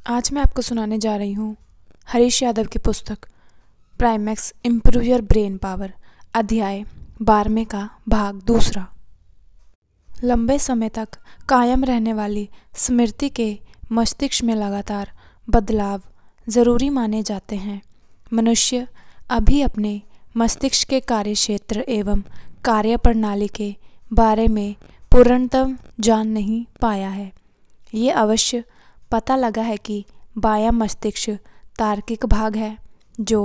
आज मैं आपको सुनाने जा रही हूँ हरीश यादव की पुस्तक Primax improve your brain power अध्याय 12वें का भाग दूसरा। लंबे समय तक कायम रहने वाली स्मृति के मस्तिष्क में लगातार बदलाव ज़रूरी माने जाते हैं। मनुष्य अभी अपने मस्तिष्क के कार्यक्षेत्र एवं कार्यप्रणाली के बारे में पूर्णतः जान नहीं पाया है। ये अवश्य पता लगा है कि बायां मस्तिष्क तार्किक भाग है जो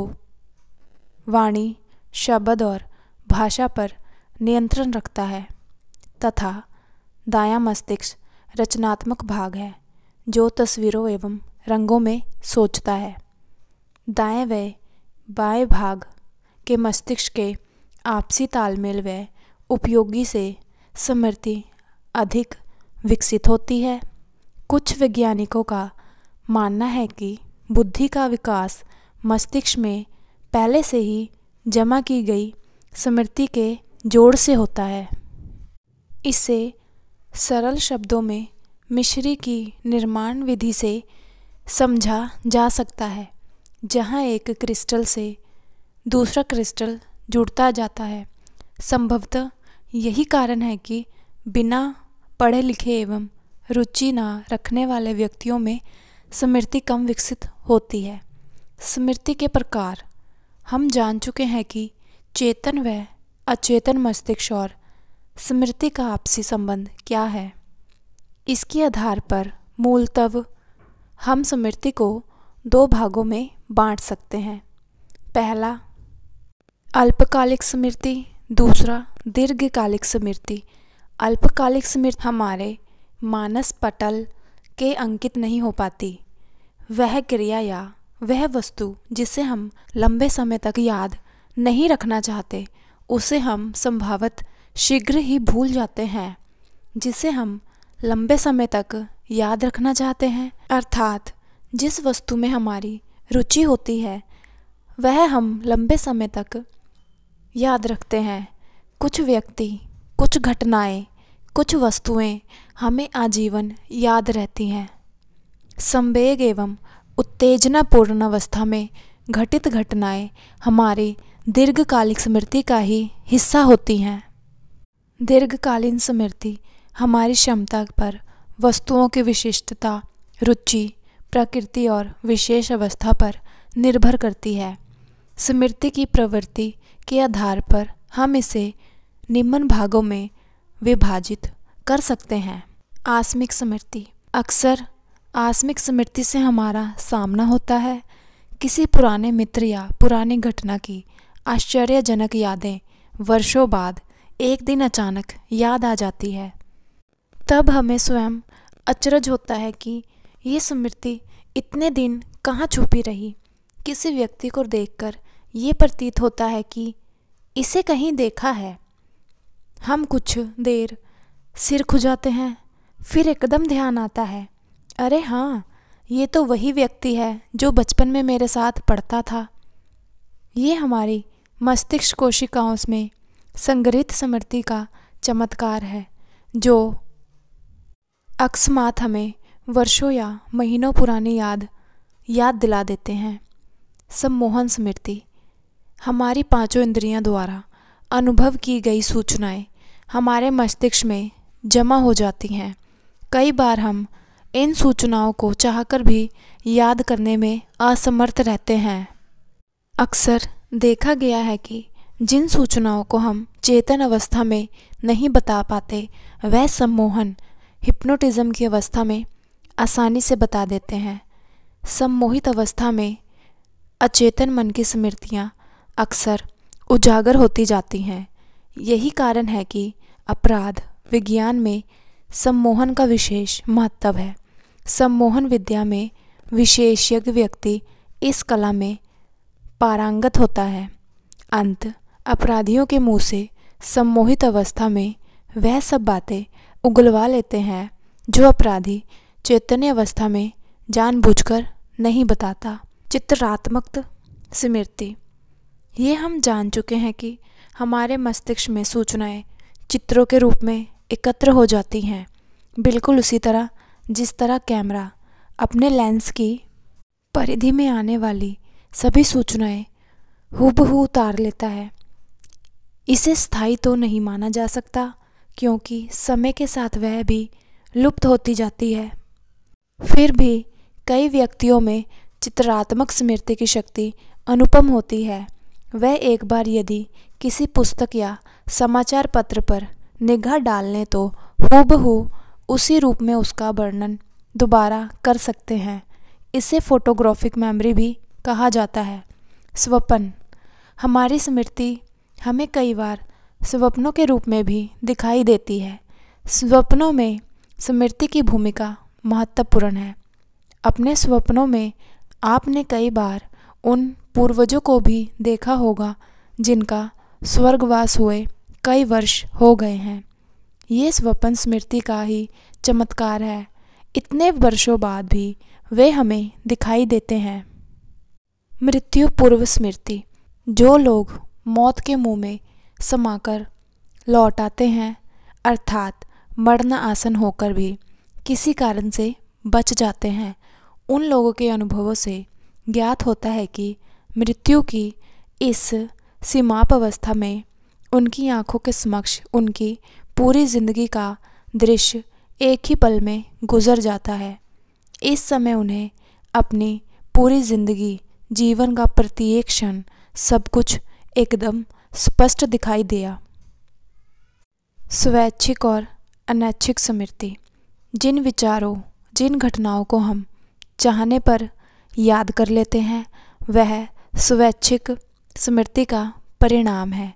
वाणी, शब्द और भाषा पर नियंत्रण रखता है तथा दायां मस्तिष्क रचनात्मक भाग है जो तस्वीरों एवं रंगों में सोचता है। दाएं व बाएं भाग के मस्तिष्क के आपसी तालमेल व उपयोगी से स्मृति अधिक विकसित होती है। कुछ वैज्ञानिकों का मानना है कि बुद्धि का विकास मस्तिष्क में पहले से ही जमा की गई स्मृति के जोड़ से होता है। इसे सरल शब्दों में मिश्री की निर्माण विधि से समझा जा सकता है, जहाँ एक क्रिस्टल से दूसरा क्रिस्टल जुड़ता जाता है। संभवतः यही कारण है कि बिना पढ़े लिखे एवं रुचि न रखने वाले व्यक्तियों में स्मृति कम विकसित होती है। स्मृति के प्रकार हम जान चुके हैं कि चेतन व अचेतन मस्तिष्क और स्मृति का आपसी संबंध क्या है। इसके आधार पर मूलतः हम स्मृति को दो भागों में बांट सकते हैं। पहला अल्पकालिक स्मृति, दूसरा दीर्घकालिक स्मृति। अल्पकालिक स्मृति हमारे मानस पटल के अंकित नहीं हो पाती। वह क्रिया या वह वस्तु जिसे हम लंबे समय तक याद नहीं रखना चाहते, उसे हम संभवतः शीघ्र ही भूल जाते हैं। जिसे हम लंबे समय तक याद रखना चाहते हैं, अर्थात जिस वस्तु में हमारी रुचि होती है, वह हम लंबे समय तक याद रखते हैं। कुछ व्यक्ति, कुछ घटनाएं, कुछ वस्तुएं हमें आजीवन याद रहती हैं। संवेग एवं उत्तेजनापूर्ण अवस्था में घटित घटनाएं हमारी दीर्घकालिक स्मृति का ही हिस्सा होती हैं। दीर्घकालीन स्मृति हमारी क्षमता पर वस्तुओं की विशिष्टता, रुचि, प्रकृति और विशेष अवस्था पर निर्भर करती है। स्मृति की प्रवृत्ति के आधार पर हम इसे निम्न भागों में विभाजित कर सकते हैं। आकस्मिक स्मृति। अक्सर आकस्मिक स्मृति से हमारा सामना होता है। किसी पुराने मित्र या पुरानी घटना की आश्चर्यजनक यादें वर्षों बाद एक दिन अचानक याद आ जाती है। तब हमें स्वयं अचरज होता है कि ये स्मृति इतने दिन कहाँ छुपी रही। किसी व्यक्ति को देखकर ये प्रतीत होता है कि इसे कहीं देखा है। हम कुछ देर सिर खुजाते हैं, फिर एकदम ध्यान आता है, अरे हाँ, ये तो वही व्यक्ति है जो बचपन में मेरे साथ पढ़ता था। ये हमारी मस्तिष्क कोशिकाओं में संग्रहित स्मृति का चमत्कार है, जो अकस्मात हमें वर्षों या महीनों पुरानी याद दिला देते हैं। सम्मोहन स्मृति। हमारी पांचों इंद्रियों द्वारा अनुभव की गई सूचनाएं हमारे मस्तिष्क में जमा हो जाती हैं। कई बार हम इन सूचनाओं को चाहकर भी याद करने में असमर्थ रहते हैं। अक्सर देखा गया है कि जिन सूचनाओं को हम चेतन अवस्था में नहीं बता पाते, वह सम्मोहन हिप्नोटिज्म की अवस्था में आसानी से बता देते हैं। सम्मोहित अवस्था में अचेतन मन की स्मृतियाँ अक्सर उजागर होती जाती हैं। यही कारण है कि अपराध विज्ञान में सम्मोहन का विशेष महत्व है। सम्मोहन विद्या में विशेषज्ञ व्यक्ति इस कला में पारंगत होता है। अंत अपराधियों के मुंह से सम्मोहित अवस्था में वह सब बातें उगलवा लेते हैं जो अपराधी चैतन्य अवस्था में जानबूझकर नहीं बताता। चित्रात्मक स्मृति। ये हम जान चुके हैं कि हमारे मस्तिष्क में सूचनाएं चित्रों के रूप में एकत्र हो जाती हैं। बिल्कुल उसी तरह जिस तरह कैमरा अपने लेंस की परिधि में आने वाली सभी सूचनाएं हूबहू उतार लेता है। इसे स्थायी तो नहीं माना जा सकता, क्योंकि समय के साथ वह भी लुप्त होती जाती है। फिर भी कई व्यक्तियों में चित्रात्मक स्मृति की शक्ति अनुपम होती है। वह एक बार यदि किसी पुस्तक या समाचार पत्र पर निगाह डाल लें तो हूबहू उसी रूप में उसका वर्णन दोबारा कर सकते हैं। इसे फोटोग्राफिक मेमोरी भी कहा जाता है। स्वप्न। हमारी स्मृति हमें कई बार स्वप्नों के रूप में भी दिखाई देती है। स्वप्नों में स्मृति की भूमिका महत्वपूर्ण है। अपने स्वप्नों में आपने कई बार उन पूर्वजों को भी देखा होगा जिनका स्वर्गवास हुए कई वर्ष हो गए हैं। ये स्वप्न स्मृति का ही चमत्कार है। इतने वर्षों बाद भी वे हमें दिखाई देते हैं। मृत्यु पूर्व स्मृति। जो लोग मौत के मुंह में समाकर लौट आते हैं, अर्थात मरण आसन होकर भी किसी कारण से बच जाते हैं, उन लोगों के अनुभवों से ज्ञात होता है कि मृत्यु की इस सीमाप अवस्था में उनकी आंखों के समक्ष उनकी पूरी जिंदगी का दृश्य एक ही पल में गुजर जाता है। इस समय उन्हें अपनी पूरी जिंदगी, जीवन का प्रत्येक क्षण, सब कुछ एकदम स्पष्ट दिखाई दिया। स्वैच्छिक और अनैच्छिक स्मृति। जिन विचारों, जिन घटनाओं को हम चाहने पर याद कर लेते हैं, वह स्वैच्छिक स्मृति का परिणाम है।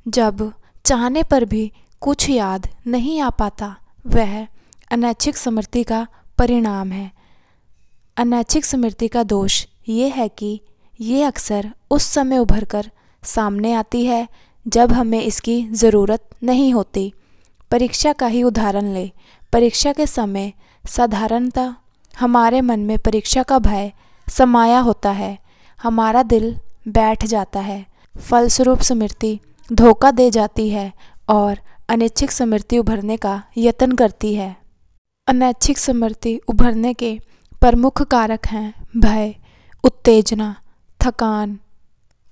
जब चाहने पर भी कुछ याद नहीं आ पाता, वह अनैच्छिक स्मृति का परिणाम है। अनैच्छिक स्मृति का दोष ये है कि ये अक्सर उस समय उभर कर सामने आती है जब हमें इसकी ज़रूरत नहीं होती। परीक्षा का ही उदाहरण ले। परीक्षा के समय साधारणतः हमारे मन में परीक्षा का भय समाया होता है। हमारा दिल बैठ जाता है। फलस्वरूप स्मृति धोखा दे जाती है और अनैच्छिक स्मृति उभरने का यत्न करती है। अनैच्छिक स्मृति उभरने के प्रमुख कारक हैं भय, उत्तेजना, थकान,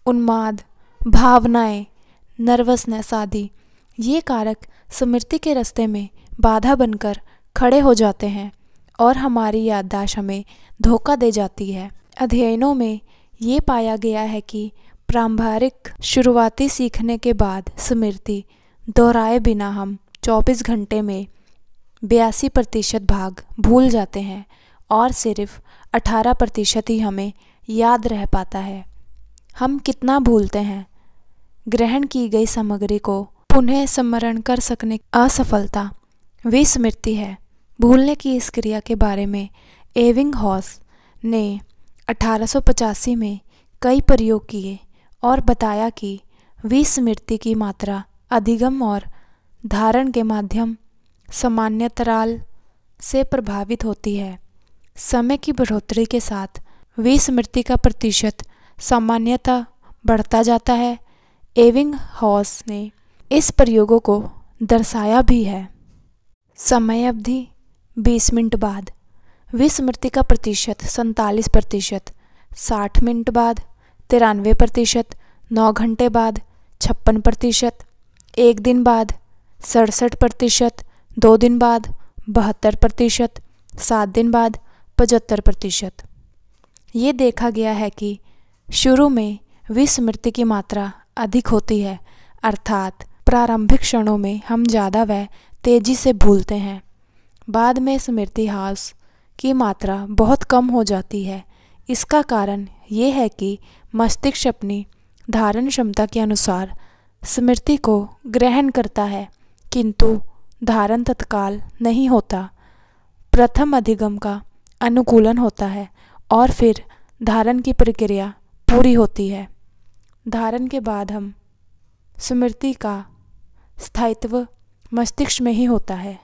उन्माद, भावनाएं, नर्वसनेस आदि। ये कारक स्मृति के रास्ते में बाधा बनकर खड़े हो जाते हैं और हमारी याददाश्त हमें धोखा दे जाती है। अध्ययनों में ये पाया गया है कि प्रारंभिक शुरुआती सीखने के बाद स्मृति दोहराए बिना हम 24 घंटे में 82% भाग भूल जाते हैं और सिर्फ 18% ही हमें याद रह पाता है। हम कितना भूलते हैं? ग्रहण की गई सामग्री को पुनः स्मरण कर सकने की असफलता विस्मृति है। भूलने की इस क्रिया के बारे में एबिंगहॉस ने 1885 में कई प्रयोग किए और बताया कि विस्मृति की मात्रा अधिगम और धारण के माध्यम सामान्यतराल से प्रभावित होती है। समय की बढ़ोतरी के साथ विस्मृति का प्रतिशत सामान्यतः बढ़ता जाता है। एबिंगहॉस ने इस प्रयोगों को दर्शाया भी है। समय अवधि 20 मिनट बाद विस्मृति का प्रतिशत 47%, 60 मिनट बाद 93%, 9 घंटे बाद 56%, 1 दिन बाद 67%, 2 दिन बाद 72%, 7 दिन बाद 75%। ये देखा गया है कि शुरू में विस्मृति की मात्रा अधिक होती है, अर्थात प्रारंभिक क्षणों में हम ज़्यादा व तेज़ी से भूलते हैं। बाद में स्मृति ह्रास की मात्रा बहुत कम हो जाती है। इसका कारण ये है कि मस्तिष्क अपनी धारण क्षमता के अनुसार स्मृति को ग्रहण करता है, किंतु धारण तत्काल नहीं होता। प्रथम अधिगम का अनुकूलन होता है और फिर धारण की प्रक्रिया पूरी होती है। धारण के बाद हम स्मृति का स्थायित्व मस्तिष्क में ही होता है।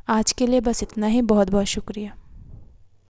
आज के लिए बस इतना ही। बहुत बहुत शुक्रिया।